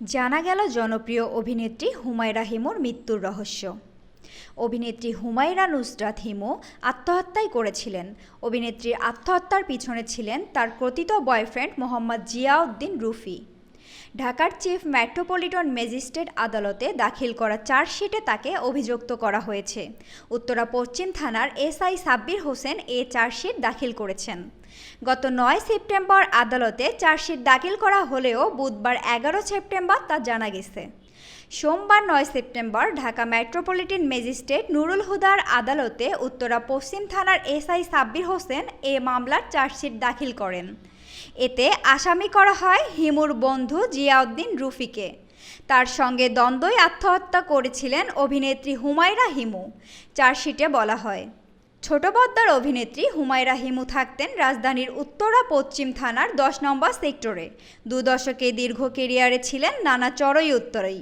জানা গেল জনপ্রিয় অভিনেত্রী হুমায়রা হিমুর মৃত্যুর রহস্য। অভিনেত্রী হুমায়রা নুসরাত হিমু আত্মহত্যাই করেছিলেন। অভিনেত্রীর আত্মহত্যার পিছনে ছিলেন তার কথিত বয়ফ্রেন্ড মোহাম্মদ জিয়াউদ্দিন রুফি। ঢাকার চিফ মেট্রোপলিটন ম্যাজিস্ট্রেট আদালতে দাখিল করা চার্জশিটে তাকে অভিযুক্ত করা হয়েছে। উত্তরা পশ্চিম থানার এসআই সাব্বির হোসেন এ চার্জশিট দাখিল করেছেন। গত ৯ সেপ্টেম্বর আদালতে চার্জশিট দাখিল করা হলেও বুধবার ১১ সেপ্টেম্বর তা জানা গেছে। সোমবার ৯ September Dhaka metropolitan magistrate Nurul হুদার আদালতে উত্তরা পশ্চিম থানার এসআই সাব্বির হোসেন এ মামলার চার্জশিট দাখিল করেন। এতে আসামি করা হয় হিমুর বন্ধু জিয়াউদ্দিন রুফিকে। তার সঙ্গে দ্বন্দ্বই আত্মহত্যা করেছিলেন অভিনেত্রী হুমায়রা হিমু। চার্জশিটে বলা হয়, ছোট পর্দার অভিনেত্রী হুমায়রা হিমু থাকতেন রাজধানীর উত্তরা পশ্চিম থানার ১০ নম্বর সেক্টরে। ২ দশকে দীর্ঘ কেরিয়ারে ছিলেন নানা চড়ই উত্তরেই।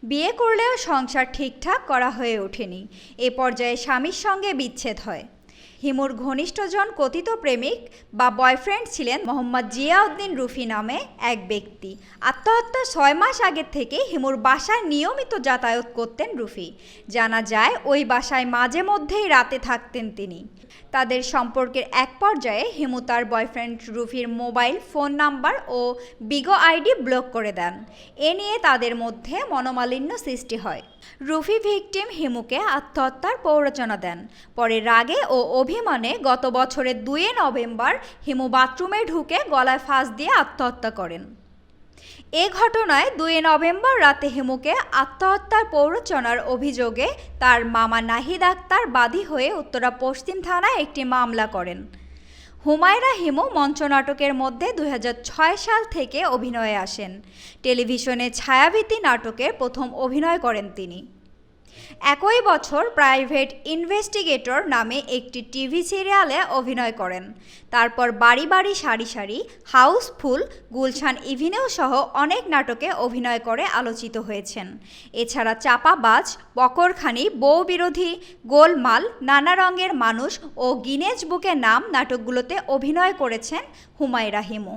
বিয়ে করলেও সংসার ঠিকঠাক করা হয়ে ওঠেনি। এ পর্যায়ে স্বামীর সঙ্গে বিচ্ছেদ হয়। হিমুর ঘনিষ্ঠজন কথিত প্রেমিক বা বয়ফ্রেন্ড ছিলেন মোহাম্মদ জিয়াউদ্দিন রুফি নামে এক ব্যক্তি। আত্মহত্যার ৬ মাস আগে থেকে হিমুর বাসায় নিয়মিত যাতায়াত করতেন রুফি। জানা যায় ওই বাসায় মাঝে মধ্যেই রাতে থাকতেন তিনি। তাদের সম্পর্কের এক পর্যায়ে হিমু তার বয়ফ্রেন্ড রুফির মোবাইল ফোন নাম্বার ও বিগো আইডি ব্লক করে দেন। এ নিয়ে তাদের মধ্যে মনোমালিন্য সৃষ্টি হয়। রুফি ভিকটিম হিমুকে আত্মহত্যার প্ররোচনা দেন। পরে রাগে ও অভিমানে গত বছরের ২ নভেম্বর হিমু বাথরুমে ঢুকে গলায় ফাঁস দিয়ে আত্মহত্যা করেন। এ ঘটনায় ২ নভেম্বর রাতে হিমুকে আত্মহত্যার প্ররোচনার অভিযোগে তার মামা নাহিদ আক্তার বাদী হয়ে উত্তরা পশ্চিম থানায় একটি মামলা করেন। হুমায়রা হিমু মঞ্চনাটকের মধ্যে ২০০৬ সাল থেকে অভিনয়ে আসেন। টেলিভিশনে ছায়াবীথি নাটকে প্রথম অভিনয় করেন তিনি। একই বছর প্রাইভেট ইনভেস্টিগেটর নামে একটি টিভি সিরিয়ালে অভিনয় করেন। তারপর বাড়ি বাড়ি সারি সারি, হাউসফুল, গুলশান ইভিনিউ সহ অনেক নাটকে অভিনয় করে আলোচিত হয়েছেন। এছাড়া চাপাবাজ, বকরখানি, বউ বিরোধী, গোলমাল, নানা রঙের মানুষ ও গিনেজ বুকে নাম নাটকগুলোতে অভিনয় করেছেন হুমায়রা হিমু।